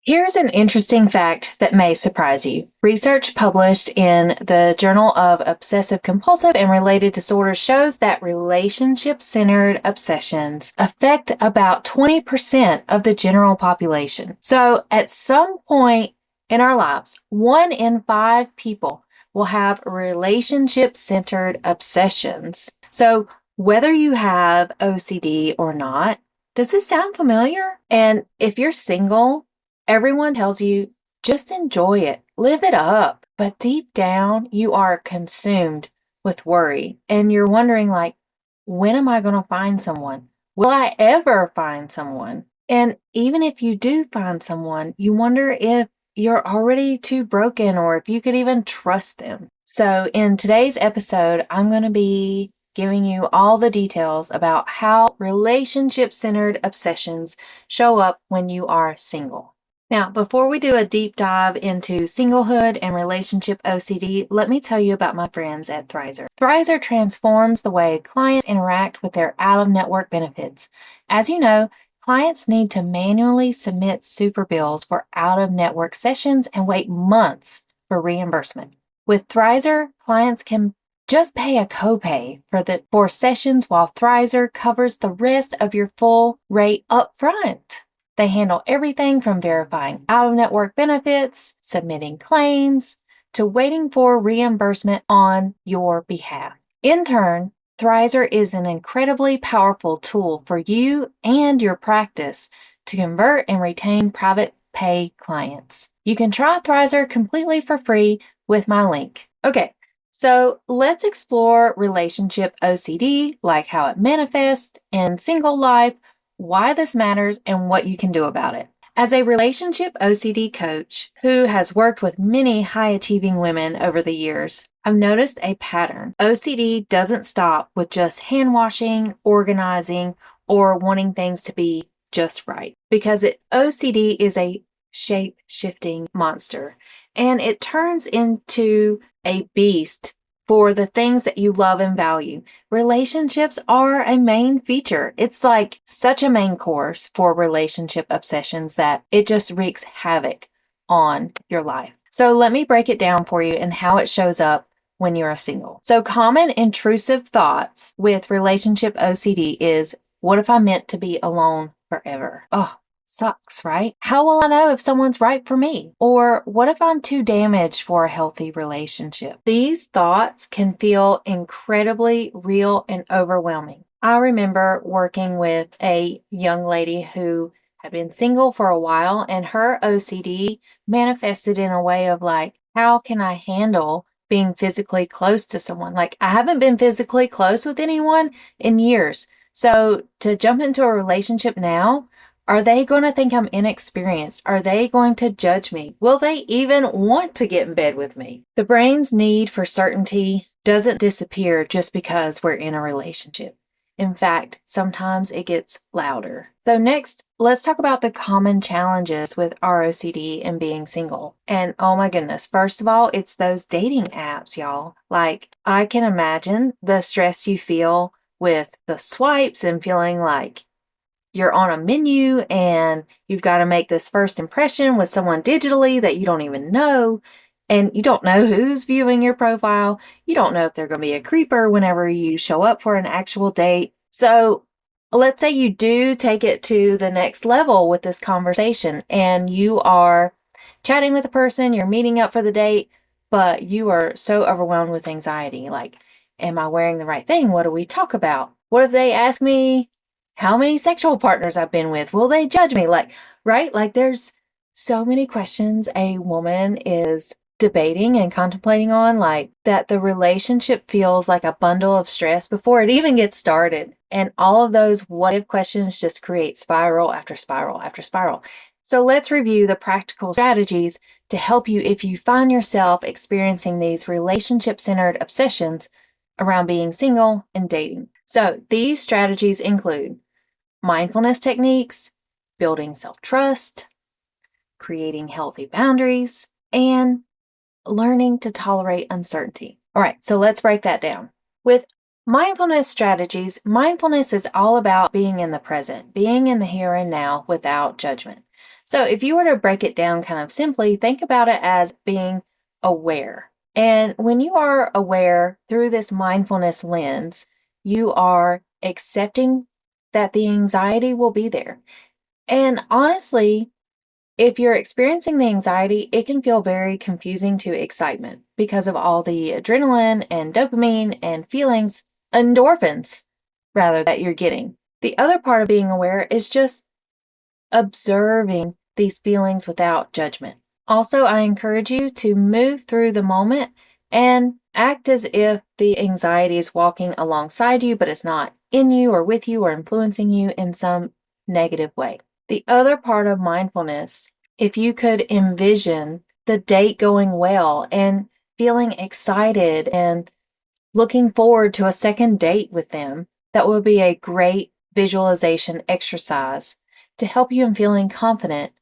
Here's an interesting fact that may surprise you. Research published in the Journal of Obsessive Compulsive and Related Disorders shows that relationship centered obsessions affect about 20% of the general population. So, at some point in our lives, 1 in 5 people will have relationship centered obsessions. So, whether you have OCD or not, does this sound familiar? And if you're single, everyone tells you, just enjoy it, live it up. But deep down, you are consumed with worry. And you're wondering, like, when am I going to find someone? Will I ever find someone? And even if you do find someone, you wonder if you're already too broken or if you could even trust them. So in today's episode, I'm going to be giving you all the details about how relationship-centered obsessions show up when you are single. Now, before we do a deep dive into singlehood and relationship OCD, let me tell you about my friends at Thrizer. Thrizer transforms the way clients interact with their out-of-network benefits. As you know, clients need to manually submit super bills for out-of-network sessions and wait months for reimbursement. With Thrizer, clients can just pay a copay for sessions while Thrizer covers the rest of your full rate up front. They handle everything from verifying out-of-network benefits, submitting claims, to waiting for reimbursement on your behalf. In turn, Thrizer is an incredibly powerful tool for you and your practice to convert and retain private pay clients. You can try Thrizer completely for free with my link. Okay, so let's explore relationship OCD, like how it manifests in single life, why this matters, and what you can do about it. As a relationship OCD coach who has worked with many high-achieving women over the years, I've noticed a pattern. OCD doesn't stop with just hand-washing, organizing, or wanting things to be just right. Because OCD is a shape-shifting monster, and it turns into a beast for the things that you love and value. Relationships are a main feature. It's like such a main course for relationship obsessions that it just wreaks havoc on your life. So let me break it down for you and how it shows up when you're single. So common intrusive thoughts with relationship OCD is, what if I'm meant to be alone forever? Oh, sucks, right? How will I know if someone's right for me? Or what if I'm too damaged for a healthy relationship? These thoughts can feel incredibly real and overwhelming. I remember working with a young lady who had been single for a while, and her OCD manifested in a way of like, how can I handle being physically close to someone? Like, I haven't been physically close with anyone in years. So to jump into a relationship now, are they going to think I'm inexperienced? Are they going to judge me? Will they even want to get in bed with me? The brain's need for certainty doesn't disappear just because we're in a relationship. In fact, sometimes it gets louder. So next, let's talk about the common challenges with ROCD and being single. And oh my goodness, first of all, it's those dating apps, y'all. Like, I can imagine the stress you feel with the swipes and feeling like you're on a menu and you've got to make this first impression with someone digitally that you don't even know, and you don't know who's viewing your profile. You don't know if they're going to be a creeper whenever you show up for an actual date. So let's say you do take it to the next level with this conversation and you are chatting with a person, you're meeting up for the date, but you are so overwhelmed with anxiety. Like, am I wearing the right thing? What do we talk about? What if they ask me how many sexual partners I've been with? Will they judge me? Like, right? Like, there's so many questions a woman is debating and contemplating on, like that the relationship feels like a bundle of stress before it even gets started. And all of those what if questions just create spiral after spiral after spiral. So let's review the practical strategies to help you if you find yourself experiencing these relationship-centered obsessions around being single and dating. So these strategies include mindfulness techniques, building self-trust, creating healthy boundaries, and learning to tolerate uncertainty. All right, so let's break that down. With mindfulness strategies, mindfulness is all about being in the present, being in the here and now without judgment. So if you were to break it down kind of simply, think about it as being aware. And when you are aware through this mindfulness lens, you are accepting that the anxiety will be there. And honestly, if you're experiencing the anxiety, it can feel very confusing to excitement because of all the adrenaline and dopamine and feelings, endorphins, rather, that you're getting. The other part of being aware is just observing these feelings without judgment. Also, I encourage you to move through the moment and act as if the anxiety is walking alongside you, but it's not in you or with you or influencing you in some negative way. The other part of mindfulness, if you could envision the date going well and feeling excited and looking forward to a second date with them, that would be a great visualization exercise to help you in feeling confident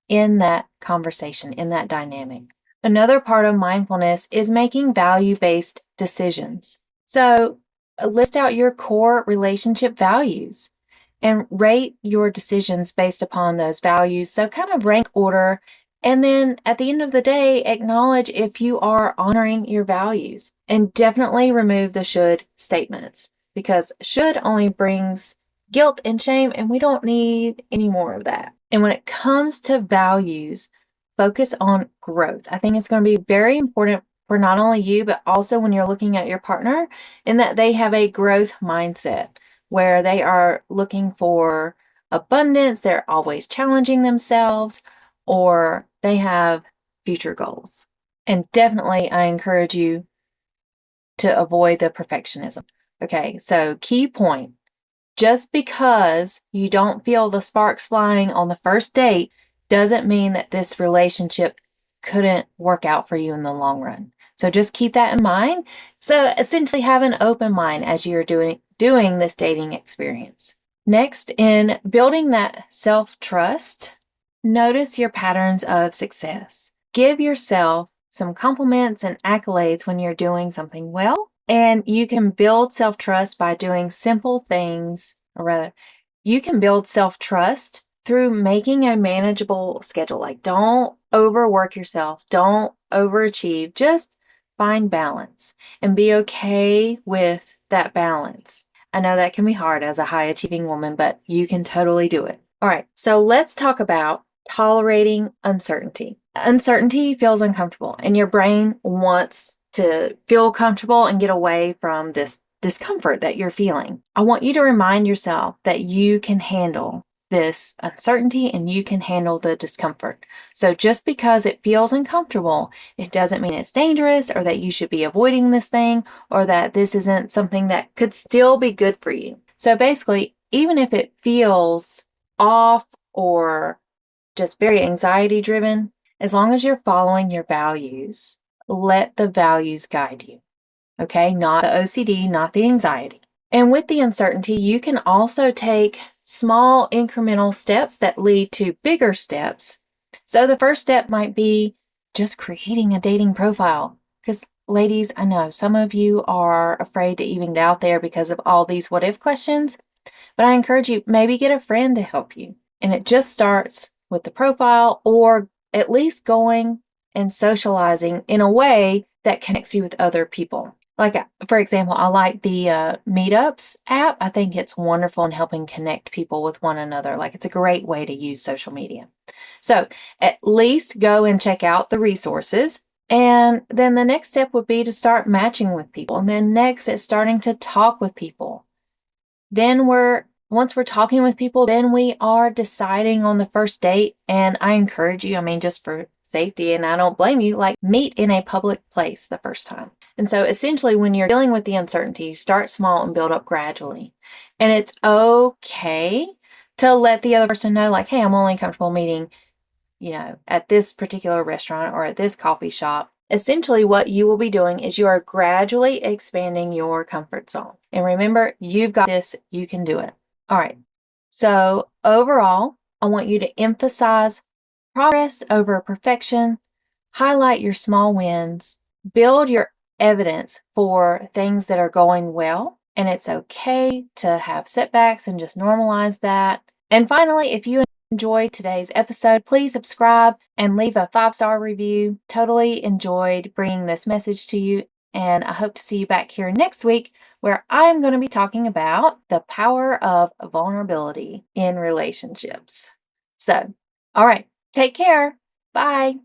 in that conversation, in that dynamic. Another part of mindfulness is making value-based decisions. So list out your core relationship values and rate your decisions based upon those values. So kind of rank order. And then at the end of the day, acknowledge if you are honoring your values, and definitely remove the should statements, because should only brings guilt and shame, and we don't need any more of that. And when it comes to values, focus on growth. I think it's going to be very important for not only you, but also when you're looking at your partner, in that they have a growth mindset where they are looking for abundance, they're always challenging themselves, or they have future goals. And definitely, I encourage you to avoid the perfectionism. Okay, so key point. Just because you don't feel the sparks flying on the first date doesn't mean that this relationship couldn't work out for you in the long run. So just keep that in mind. So essentially have an open mind as you're doing this dating experience. Next, in building that self-trust, notice your patterns of success. Give yourself some compliments and accolades when you're doing something well. And you can build self-trust by doing simple things, or rather, you can build self-trust through making a manageable schedule. Like, don't overwork yourself, don't overachieve, just find balance and be okay with that balance. I know that can be hard as a high achieving woman, but you can totally do it. All right, so let's talk about tolerating uncertainty. Uncertainty feels uncomfortable, and your brain wants to feel comfortable and get away from this discomfort that you're feeling. I want you to remind yourself that you can handle this uncertainty and you can handle the discomfort. So just because it feels uncomfortable, it doesn't mean it's dangerous or that you should be avoiding this thing or that this isn't something that could still be good for you. So basically, even if it feels off or just very anxiety driven, as long as you're following your values, let the values guide you. Okay, not the OCD, not the anxiety. And with the uncertainty, you can also take small incremental steps that lead to bigger steps. So the first step might be just creating a dating profile. Because ladies, I know some of you are afraid to even get out there because of all these what if questions, but I encourage you, maybe get a friend to help you. And it just starts with the profile, or at least going and socializing in a way that connects you with other people. Like, for example, I like the Meetups app. I think it's wonderful in helping connect people with one another. Like, it's a great way to use social media. So at least go and check out the resources. And then the next step would be to start matching with people. And then next, it's starting to talk with people. Then once we're talking with people, then we are deciding on the first date. And I encourage you, just for safety, and I don't blame you, like, meet in a public place the first time. And so essentially, when you're dealing with the uncertainty, start small and build up gradually. And it's okay to let the other person know, like, hey, I'm only comfortable meeting, at this particular restaurant or at this coffee shop. Essentially, what you will be doing is you are gradually expanding your comfort zone. And remember, you've got this, you can do it. All right. So overall, I want you to emphasize progress over perfection, highlight your small wins, build your evidence for things that are going well, and it's okay to have setbacks and just normalize that. And finally, if you enjoyed today's episode, please subscribe and leave a 5-star review. Totally enjoyed bringing this message to you, and I hope to see you back here next week where I'm going to be talking about the power of vulnerability in relationships. So, all right, take care. Bye.